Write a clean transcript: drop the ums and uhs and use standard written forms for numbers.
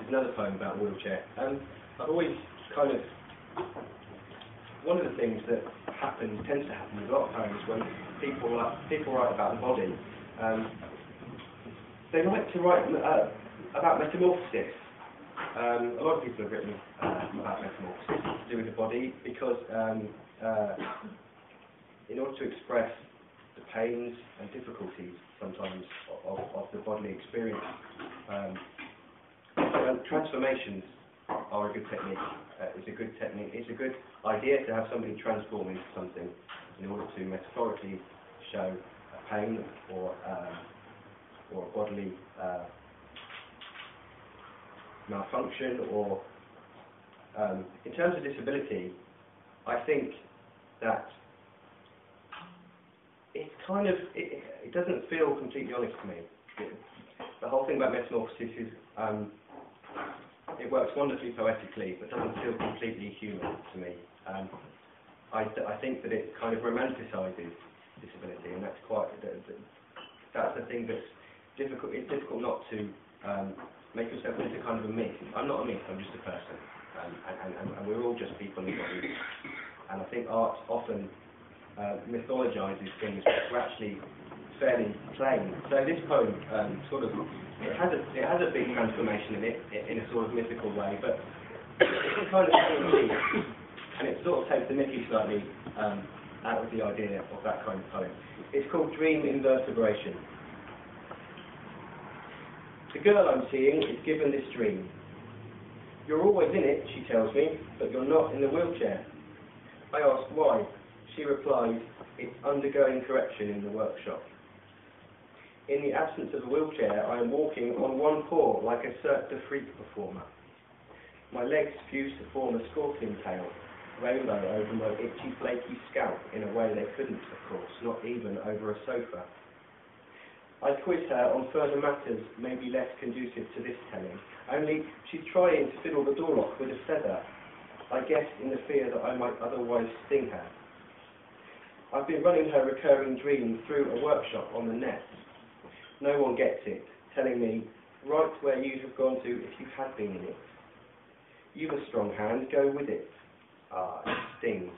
another poem about a wheelchair. I've always kind of, one of the things that tends to happen with a lot of poems when people write about the body, they like to write about metamorphosis. A lot of people have written about metamorphosis to do with the body because in order to express the pains and difficulties sometimes of the bodily experience, transformations are a good technique. It's a good technique. It's a good idea to have somebody transform into something in order to metaphorically show a pain or a bodily malfunction, or in terms of disability, I think that it's kind of, it doesn't feel completely honest to me. The whole thing about metamorphosis is, it works wonderfully poetically, but doesn't feel completely human to me. I think that it kind of romanticises disability, and that's the thing that's difficult. It's difficult not to make yourself into kind of a myth. I'm not a myth, I'm just a person, and we're all just people in bodies. And I think art often mythologises things that are actually fairly plain. So this poem it has a big transformation in it, in a sort of mythical way, but it's kind of deep, and it sort of takes the mickey slightly out of the idea of that kind of poem. It's called Dream Invertebration. The girl I'm seeing is given this dream. You're always in it, she tells me, but you're not in the wheelchair. I ask why. She replies, it's undergoing correction in the workshop. In the absence of a wheelchair, I am walking on one paw like a Cirque du Freak performer. My legs fuse to form a scorpion tail, rainbow over my itchy, flaky scalp in a way they couldn't, of course, not even over a sofa. I quiz her on further matters, maybe less conducive to this telling, only she's trying to fiddle the door lock with a feather, I guess in the fear that I might otherwise sting her. I've been running her recurring dream through a workshop on the net. No one gets it, telling me, right where you'd have gone to if you had been in it. You've a strong hand, go with it. Ah, it stings.